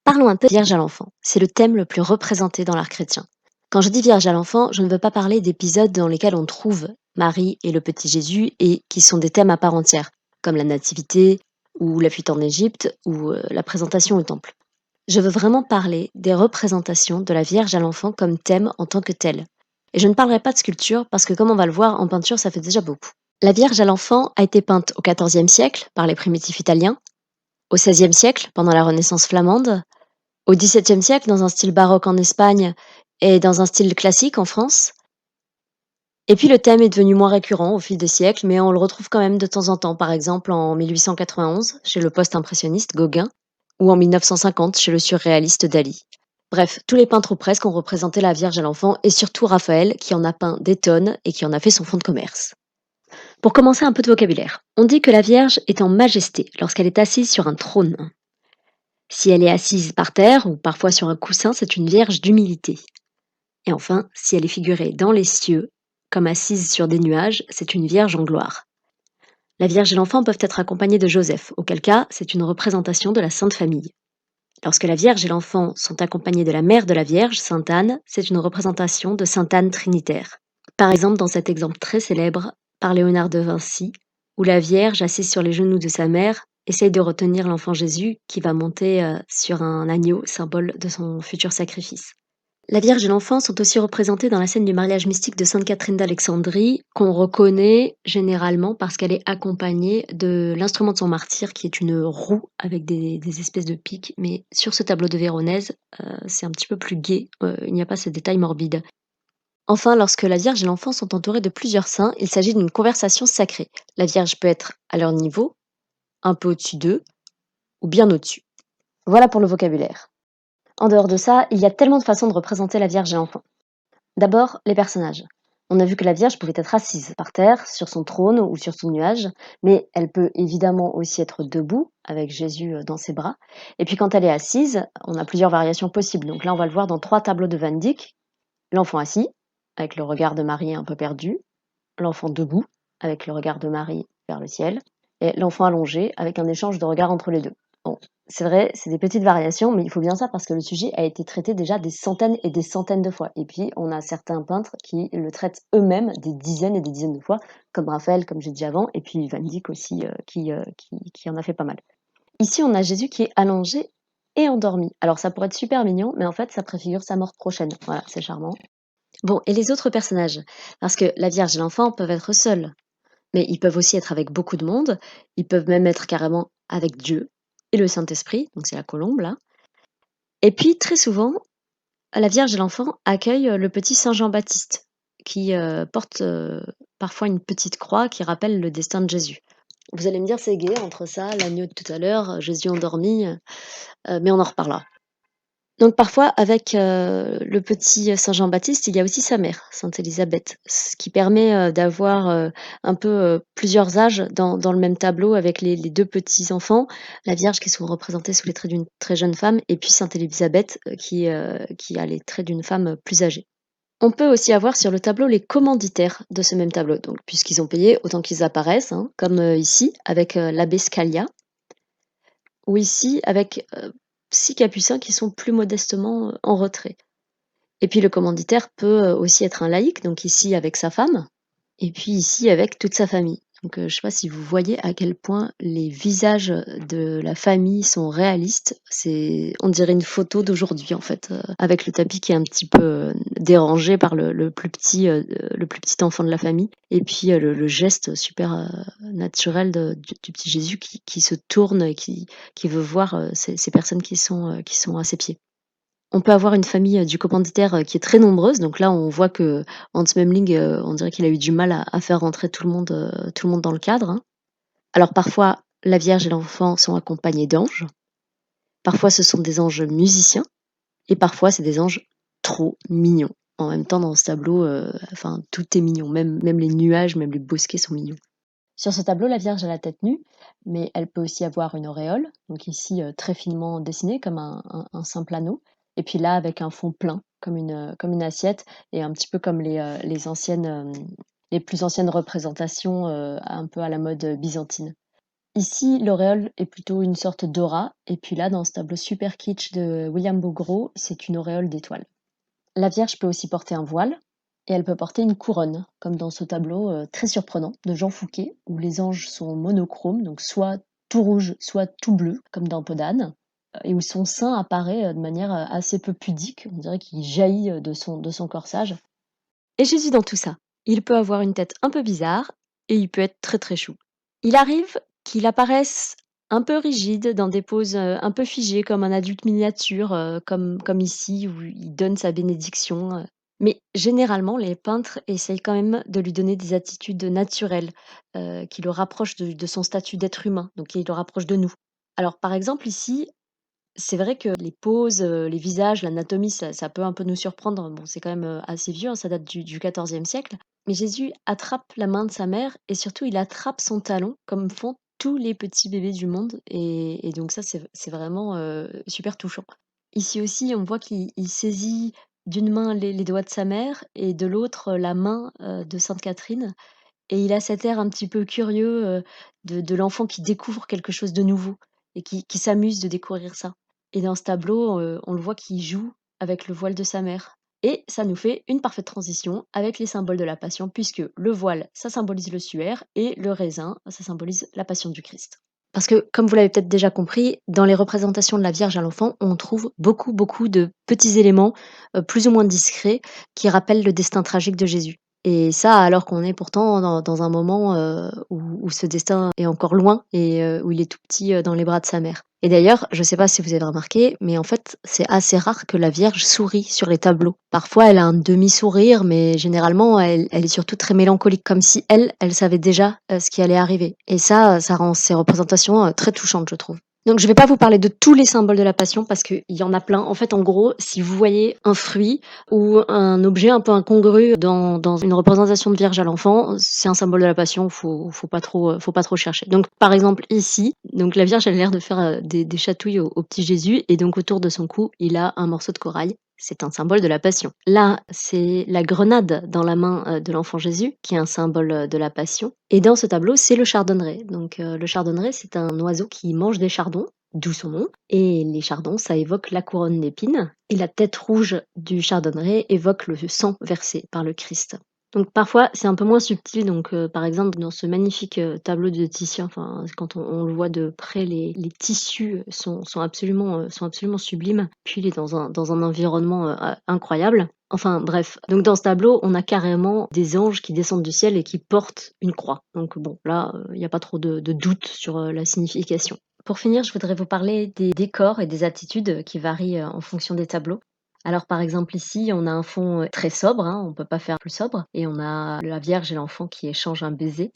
Parlons un peu Vierge à l'enfant. C'est le thème le plus représenté dans l'art chrétien. Quand je dis Vierge à l'enfant, je ne veux pas parler d'épisodes dans lesquels on trouve Marie et le petit Jésus et qui sont des thèmes à part entière, comme la Nativité ou la fuite en Égypte ou la présentation au temple. Je veux vraiment parler des représentations de la Vierge à l'enfant comme thème en tant que tel. Et je ne parlerai pas de sculpture parce que comme on va le voir, en peinture, ça fait déjà beaucoup. La Vierge à l'enfant a été peinte au XIVe siècle par les primitifs italiens, au XVIe siècle pendant la Renaissance flamande, au XVIIe siècle, dans un style baroque en Espagne et dans un style classique en France. Et puis le thème est devenu moins récurrent au fil des siècles, mais on le retrouve quand même de temps en temps, par exemple en 1891 chez le post-impressionniste Gauguin ou en 1950 chez le surréaliste Dali. Bref, tous les peintres ou presque ont représenté la Vierge à l'enfant et surtout Raphaël qui en a peint des tonnes et qui en a fait son fonds de commerce. Pour commencer un peu de vocabulaire, on dit que la Vierge est en majesté lorsqu'elle est assise sur un trône. Si elle est assise par terre ou parfois sur un coussin, c'est une vierge d'humilité. Et enfin, si elle est figurée dans les cieux, comme assise sur des nuages, c'est une vierge en gloire. La Vierge et l'enfant peuvent être accompagnés de Joseph, auquel cas c'est une représentation de la Sainte Famille. Lorsque la Vierge et l'enfant sont accompagnés de la mère de la Vierge, Sainte Anne, c'est une représentation de Sainte Anne trinitaire. Par exemple, dans cet exemple très célèbre par Léonard de Vinci, où la Vierge, assise sur les genoux de sa mère, essaye de retenir l'enfant Jésus qui va monter sur un agneau, symbole de son futur sacrifice. La Vierge et l'enfant sont aussi représentés dans la scène du mariage mystique de Sainte Catherine d'Alexandrie, qu'on reconnaît généralement parce qu'elle est accompagnée de l'instrument de son martyre, qui est une roue avec des espèces de pics. Mais sur ce tableau de Véronèse, c'est un petit peu plus gai, il n'y a pas ce détail morbide. Enfin, lorsque la Vierge et l'enfant sont entourés de plusieurs saints, il s'agit d'une conversation sacrée. La Vierge peut être à leur niveau, un peu au-dessus d'eux, ou bien au-dessus. Voilà pour le vocabulaire. En dehors de ça, il y a tellement de façons de représenter la Vierge et l'enfant. D'abord, les personnages. On a vu que la Vierge pouvait être assise par terre, sur son trône ou sur son nuage, mais elle peut évidemment aussi être debout, avec Jésus dans ses bras. Et puis quand elle est assise, on a plusieurs variations possibles. Donc là, on va le voir dans 3 tableaux de Van Dyck. L'enfant assis, avec le regard de Marie un peu perdu. L'enfant debout, avec le regard de Marie vers le ciel. Et l'enfant allongé, avec un échange de regards entre les deux. Bon, c'est vrai, c'est des petites variations, mais il faut bien ça parce que le sujet a été traité déjà des centaines et des centaines de fois. Et puis, on a certains peintres qui le traitent eux-mêmes des dizaines et des dizaines de fois, comme Raphaël, comme j'ai dit avant, et puis Van Dyck aussi, qui en a fait pas mal. Ici, on a Jésus qui est allongé et endormi. Alors, ça pourrait être super mignon, mais en fait, ça préfigure sa mort prochaine. Voilà, c'est charmant. Bon, et les autres personnages? Parce que la Vierge et l'enfant peuvent être seuls, mais ils peuvent aussi être avec beaucoup de monde. Ils peuvent même être carrément avec Dieu et le Saint-Esprit, donc c'est la colombe là. Et puis très souvent, la Vierge et l'enfant accueillent le petit Saint Jean-Baptiste, qui porte parfois une petite croix qui rappelle le destin de Jésus. Vous allez me dire c'est gai entre ça, l'agneau de tout à l'heure, Jésus endormi, mais on en reparlera. Donc parfois, avec le petit Saint Jean-Baptiste, il y a aussi sa mère, Sainte Élisabeth, ce qui permet d'avoir un peu plusieurs âges dans le même tableau avec les 2 petits enfants, la Vierge qui sont représentés sous les traits d'une très jeune femme et puis Sainte Élisabeth qui a les traits d'une femme plus âgée. On peut aussi avoir sur le tableau les commanditaires de ce même tableau, donc puisqu'ils ont payé, autant qu'ils apparaissent, hein, comme ici avec l'abbé Scalia, ou ici avec 6 capucins qui sont plus modestement en retrait. Et puis le commanditaire peut aussi être un laïc, donc ici avec sa femme, et puis ici avec toute sa famille. Donc je ne sais pas si vous voyez à quel point les visages de la famille sont réalistes. On dirait une photo d'aujourd'hui en fait, avec le tapis qui est un petit peu dérangé par le plus petit enfant de la famille, et puis le geste super naturel du petit Jésus qui se tourne et qui veut voir ces personnes qui sont à ses pieds. On peut avoir une famille, du commanditaire, qui est très nombreuse, donc là, on voit que Hans Memling, on dirait qu'il a eu du mal à faire rentrer tout le monde dans le cadre, hein. Alors parfois, la Vierge et l'enfant sont accompagnés d'anges, parfois ce sont des anges musiciens et parfois c'est des anges trop mignons. En même temps, dans ce tableau, enfin tout est mignon, même les nuages, même les bosquets sont mignons. Sur ce tableau, la Vierge a la tête nue, mais elle peut aussi avoir une auréole, donc ici très finement dessinée comme un simple anneau, et puis là avec un fond plein, comme une assiette, et un petit peu comme les plus anciennes représentations un peu à la mode byzantine. Ici, l'auréole est plutôt une sorte d'aura, et puis là, dans ce tableau super kitsch de William Bouguereau, c'est une auréole d'étoiles. La Vierge peut aussi porter un voile, et elle peut porter une couronne, comme dans ce tableau très surprenant de Jean Fouquet, où les anges sont monochromes, donc soit tout rouge, soit tout bleu, comme dans Peau d'âne, et où son sein apparaît de manière assez peu pudique, on dirait qu'il jaillit de son corsage. Et Jésus dans tout ça, il peut avoir une tête un peu bizarre, et il peut être très très chou. Il arrive qu'il apparaisse un peu rigide, dans des poses un peu figées, comme un adulte miniature, comme ici, où il donne sa bénédiction. Mais généralement, les peintres essayent quand même de lui donner des attitudes naturelles, qui le rapprochent de son statut d'être humain, donc qui le rapprochent de nous. Alors par exemple ici, c'est vrai que les poses, les visages, l'anatomie, ça peut un peu nous surprendre. Bon, c'est quand même, assez vieux, hein, ça date du XIVe siècle. Mais Jésus attrape la main de sa mère et surtout il attrape son talon comme font tous les petits bébés du monde et donc ça, c'est vraiment, super touchant. Ici aussi, on voit qu'il saisit d'une main les doigts de sa mère et de l'autre, la main, de sainte Catherine et il a cet air un petit peu curieux, de l'enfant qui découvre quelque chose de nouveau et qui s'amuse de découvrir ça. Et dans ce tableau, on le voit qu'il joue avec le voile de sa mère. Et ça nous fait une parfaite transition avec les symboles de la Passion, puisque le voile, ça symbolise le suaire, et le raisin, ça symbolise la Passion du Christ. Parce que, comme vous l'avez peut-être déjà compris, dans les représentations de la Vierge à l'enfant, on trouve beaucoup, beaucoup de petits éléments, plus ou moins discrets, qui rappellent le destin tragique de Jésus. Et ça, alors qu'on est pourtant dans un moment, où ce destin est encore loin et où il est tout petit, dans les bras de sa mère. Et d'ailleurs, je ne sais pas si vous avez remarqué, mais en fait, c'est assez rare que la Vierge sourie sur les tableaux. Parfois, elle a un demi-sourire, mais généralement, elle est surtout très mélancolique, comme si elle savait déjà, ce qui allait arriver. Et ça rend ces représentations, très touchantes, je trouve. Donc je vais pas vous parler de tous les symboles de la Passion parce qu'il y en a plein. En fait, en gros, si vous voyez un fruit ou un objet un peu incongru dans une représentation de Vierge à l'enfant, c'est un symbole de la Passion, faut pas trop chercher. Donc par exemple ici, donc la Vierge elle a l'air de faire, des chatouilles au petit Jésus et donc autour de son cou, il a un morceau de corail. C'est un symbole de la Passion. Là, c'est la grenade dans la main, de l'enfant Jésus qui est un symbole, de la Passion et dans ce tableau, c'est le chardonneret. Donc le chardonneret, c'est un oiseau qui mange des chardons, d'où son nom et les chardons, ça évoque la couronne d'épines et la tête rouge du chardonneret évoque le sang versé par le Christ. Donc parfois, c'est un peu moins subtil, donc par exemple, dans ce magnifique, tableau de Titien, enfin, quand on le voit de près, les tissus sont absolument sublimes. Puis il est dans un environnement, incroyable. Enfin bref, donc dans ce tableau, on a carrément des anges qui descendent du ciel et qui portent une croix. Donc bon, là, il y a pas trop de doute sur, la signification. Pour finir, je voudrais vous parler des décors et des attitudes qui varient, en fonction des tableaux. Alors par exemple ici, on a un fond, très sobre, hein, on peut pas faire plus sobre et on a la Vierge et l'enfant qui échangent un baiser.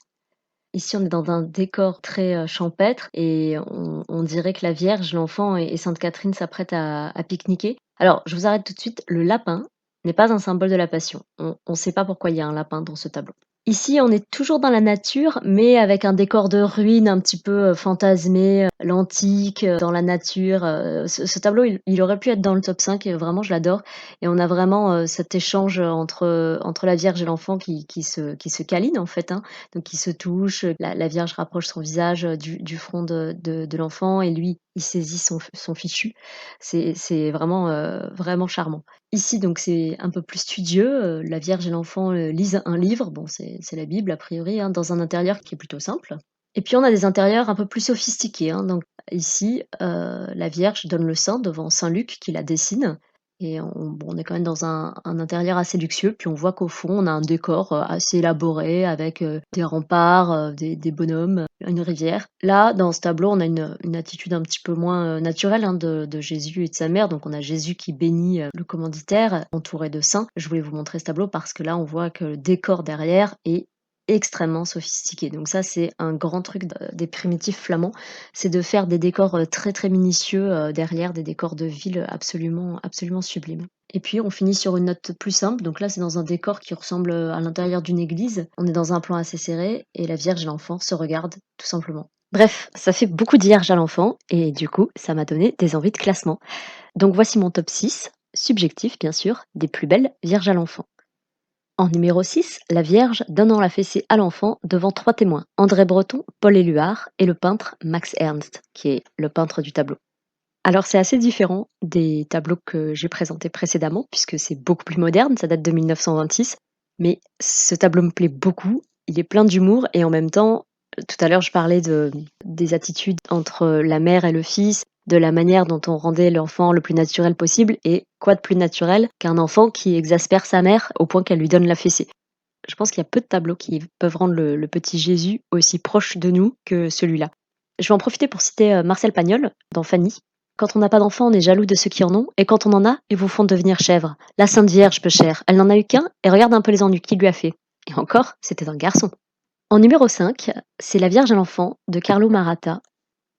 Ici, on est dans un décor très, champêtre et on dirait que la Vierge, l'enfant et sainte Catherine s'apprêtent à pique-niquer. Alors, je vous arrête tout de suite, le lapin n'est pas un symbole de la Passion. On ne sait pas pourquoi il y a un lapin dans ce tableau. Ici, on est toujours dans la nature, mais avec un décor de ruines un petit peu, fantasmé, l'antique, dans la nature, ce tableau, il aurait pu être dans le top 5 et vraiment je l'adore et on a vraiment, cet échange, entre la Vierge et l'enfant qui se câlinent en fait, hein. Donc ils se touchent, la Vierge rapproche son visage, du front de l'enfant et lui, il saisit son fichu. C'est vraiment, vraiment charmant. Ici, donc c'est un peu plus studieux, la Vierge et l'enfant, lisent un livre, bon c'est la Bible a priori, hein, dans un intérieur qui est plutôt simple. Et puis on a des intérieurs un peu plus sophistiqués, hein, donc ici, la Vierge donne le sein devant saint Luc qui la dessine et on est quand même dans un intérieur assez luxueux, puis on voit qu'au fond, on a un décor, assez élaboré avec, des remparts, des bonhommes, une rivière. Là, dans ce tableau, on a une attitude un petit peu moins, naturelle, hein, de Jésus et de sa mère. Donc on a Jésus qui bénit, le commanditaire, entouré de saints. Je voulais vous montrer ce tableau parce que là, on voit que le décor derrière est extrêmement sophistiqué. Donc ça, c'est un grand truc des primitifs flamands, c'est de faire des décors, très, très minutieux, derrière, des décors de ville absolument absolument sublimes. Et puis on finit sur une note plus simple, donc là, c'est dans un décor qui ressemble, à l'intérieur d'une église. On est dans un plan assez serré et la Vierge et l'enfant se regardent tout simplement. Bref, ça fait beaucoup de vierges à l'enfant et du coup, ça m'a donné des envies de classement. Donc voici mon top 6, subjectif bien sûr, des plus belles vierges à l'enfant. En numéro 6, la Vierge donnant la fessée à l'enfant devant 3 témoins, André Breton, Paul Éluard et le peintre Max Ernst, qui est le peintre du tableau. Alors c'est assez différent des tableaux que j'ai présentés précédemment, puisque c'est beaucoup plus moderne, ça date de 1926, mais ce tableau me plaît beaucoup, il est plein d'humour et en même temps, tout à l'heure je parlais des attitudes entre la mère et le fils, de la manière dont on rendait l'enfant le plus naturel possible et quoi de plus naturel qu'un enfant qui exaspère sa mère au point qu'elle lui donne la fessée. Je pense qu'il y a peu de tableaux qui peuvent rendre le petit Jésus aussi proche de nous que celui-là. Je vais en profiter pour citer Marcel Pagnol dans Fanny. Quand on n'a pas d'enfant, on est jaloux de ceux qui en ont, et quand on en a, ils vous font devenir chèvre. La Sainte Vierge, peu chère, elle n'en a eu qu'un, et regarde un peu les ennuis qu'il lui a fait. Et encore, c'était un garçon. En numéro 5, c'est La Vierge à l'enfant de Carlo Maratta.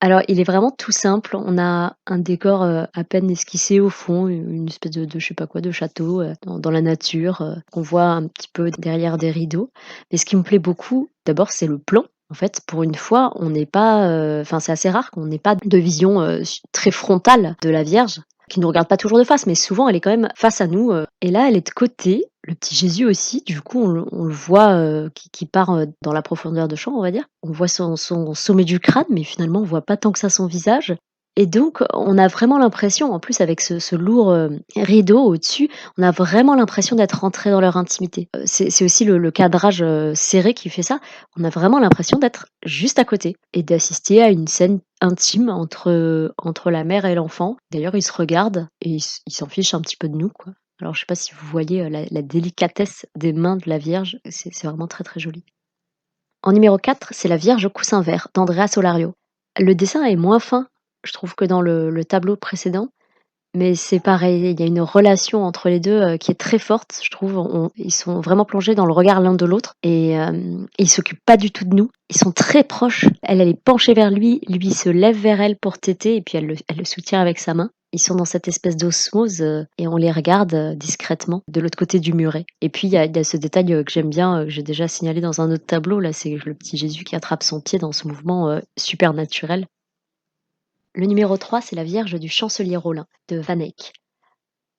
Alors, il est vraiment tout simple. On a un décor à peine esquissé au fond, une espèce de je sais pas quoi, de château dans la nature, qu'on voit un petit peu derrière des rideaux. Mais ce qui me plaît beaucoup, d'abord, c'est le plan. En fait, pour une fois, on n'est pas, enfin, c'est assez rare qu'on n'ait pas de vision très frontale de la Vierge, qui nous regarde pas toujours de face, mais souvent elle est quand même face à nous. Et là, elle est de côté. Le petit Jésus aussi, du coup, on le voit qui part dans la profondeur de champ, on va dire. On voit son sommet du crâne, mais finalement, on voit pas tant que ça son visage. Et donc, on a vraiment l'impression, en plus avec ce lourd rideau au-dessus, on a vraiment l'impression d'être rentré dans leur intimité. C'est aussi le cadrage serré qui fait ça. On a vraiment l'impression d'être juste à côté et d'assister à une scène intime entre la mère et l'enfant. D'ailleurs, ils se regardent et ils s'en fichent un petit peu de nous, quoi. Alors, je sais pas si vous voyez la délicatesse des mains de la Vierge, c'est vraiment très très joli. En numéro 4, c'est la Vierge au coussin vert d'Andrea Solario. Le dessin est moins fin, je trouve, que dans le tableau précédent, mais c'est pareil, il y a une relation entre les 2 qui est très forte, je trouve. Ils sont vraiment plongés dans le regard l'un de l'autre et ils s'occupent pas du tout de nous. Ils sont très proches. Elle est penchée vers lui, lui il se lève vers elle pour téter et puis elle le soutient avec sa main. Ils sont dans cette espèce d'osmose et on les regarde discrètement de l'autre côté du muret. Et puis il y a ce détail que j'aime bien, que j'ai déjà signalé dans un autre tableau. Là, c'est le petit Jésus qui attrape son pied dans ce mouvement super naturel. Le numéro 3, c'est la Vierge du chancelier Rollin de Van Eyck.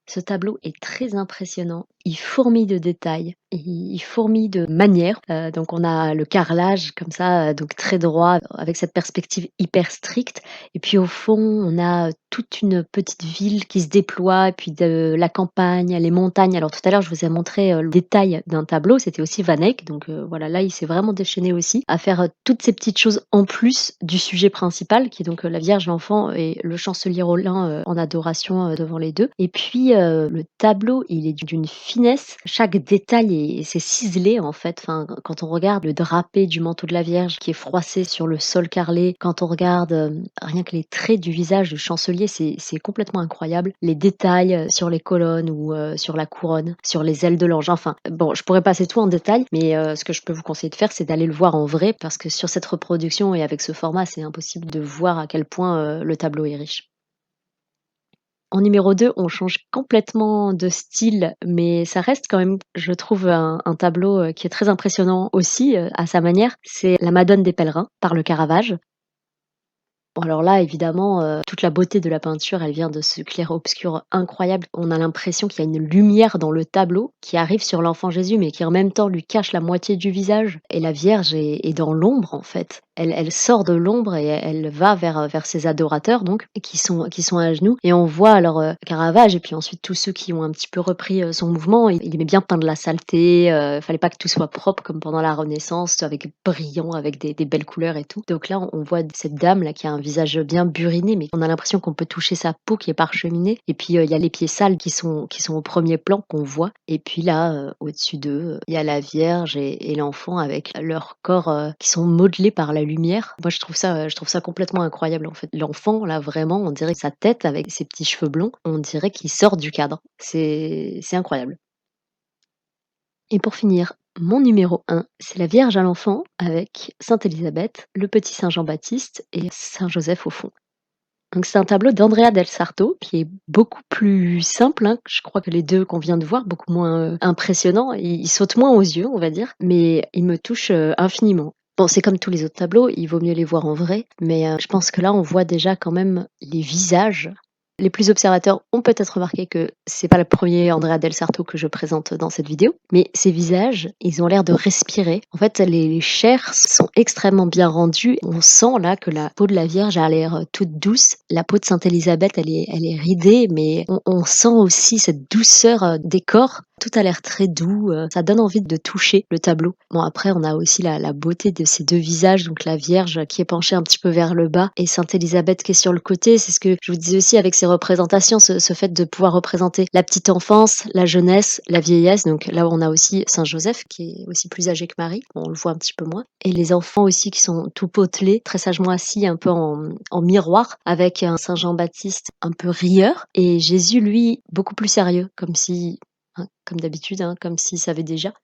Ce tableau est très impressionnant. Il fourmille de détails, il fourmille de manières. Donc on a le carrelage comme ça, donc très droit, avec cette perspective hyper stricte. Et puis au fond, on a toute une petite ville qui se déploie, et puis de la campagne, les montagnes. Alors tout à l'heure, je vous ai montré le détail d'un tableau, c'était aussi Van Eyck. Donc voilà, là, il s'est vraiment déchaîné aussi à faire toutes ces petites choses en plus du sujet principal, qui est donc la Vierge, l'enfant et le chancelier Rollin en adoration devant les deux. Et puis le tableau, il est d'une finesse. Chaque détail c'est ciselé en fait. Enfin, quand on regarde le drapé du manteau de la Vierge qui est froissé sur le sol carrelé, quand on regarde rien que les traits du visage du chancelier, c'est complètement incroyable. Les détails sur les colonnes ou sur la couronne, sur les ailes de l'ange. Enfin, bon, je pourrais passer tout en détail, mais ce que je peux vous conseiller de faire, c'est d'aller le voir en vrai, parce que sur cette reproduction et avec ce format, c'est impossible de voir à quel point le tableau est riche. En numéro 2, on change complètement de style, mais ça reste quand même, je trouve, un tableau qui est très impressionnant aussi à sa manière. C'est La Madone des pèlerins par le Caravage. Bon alors là, évidemment, toute la beauté de la peinture, elle vient de ce clair-obscur incroyable. On a l'impression qu'il y a une lumière dans le tableau qui arrive sur l'enfant Jésus, mais qui en même temps lui cache la moitié du visage. Et la Vierge est dans l'ombre en fait. Elle sort de l'ombre et elle va vers ses adorateurs donc, et qui sont à genoux. Et on voit alors Caravage et puis ensuite tous ceux qui ont un petit peu repris son mouvement. Il aimait bien peindre la saleté. Fallait pas que tout soit propre comme pendant la Renaissance, avec brillant, avec des belles couleurs et tout. Donc là, on voit cette dame là qui a un visage bien buriné, mais on a l'impression qu'on peut toucher sa peau qui est parcheminée. Et puis il y a les pieds sales qui sont au premier plan qu'on voit. Et puis là, au-dessus d'eux, il y a la Vierge et l'enfant avec leurs corps qui sont modelés par la lumière. Moi, je trouve ça complètement incroyable en fait. L'enfant là, vraiment, on dirait que sa tête avec ses petits cheveux blonds, on dirait qu'il sort du cadre. C'est incroyable. Et pour finir, mon numéro 1, c'est la Vierge à l'enfant avec Sainte Élisabeth, le petit Saint Jean-Baptiste et Saint Joseph au fond. Donc c'est un tableau d'Andrea del Sarto qui est beaucoup plus simple, hein, je crois que les 2 qu'on vient de voir, beaucoup moins impressionnant. Il saute moins aux yeux, on va dire, mais il me touche infiniment. Bon, c'est comme tous les autres tableaux, il vaut mieux les voir en vrai, mais je pense que là, on voit déjà quand même les visages Les plus observateurs ont peut-être remarqué que c'est pas le premier Andrea Del Sarto que je présente dans cette vidéo, mais ces visages, ils ont l'air de respirer. En fait, les chairs sont extrêmement bien rendues. On sent là que la peau de la Vierge a l'air toute douce. La peau de Sainte Élisabeth, elle est ridée, mais on sent aussi cette douceur des corps. Tout a l'air très doux, ça donne envie de toucher le tableau. Bon, après, on a aussi la beauté de ces deux visages, donc la Vierge qui est penchée un petit peu vers le bas et Sainte Élisabeth qui est sur le côté. C'est ce que je vous disais aussi avec ces représentations, ce fait de pouvoir représenter la petite enfance, la jeunesse, la vieillesse. Donc là, on a aussi Saint Joseph qui est aussi plus âgé que Marie, on le voit un petit peu moins. Et les enfants aussi qui sont tout potelés, très sagement assis un peu en miroir, avec un Saint Jean-Baptiste un peu rieur et Jésus, lui, beaucoup plus sérieux, comme si, hein, comme d'habitude, hein, comme s'il savait déjà.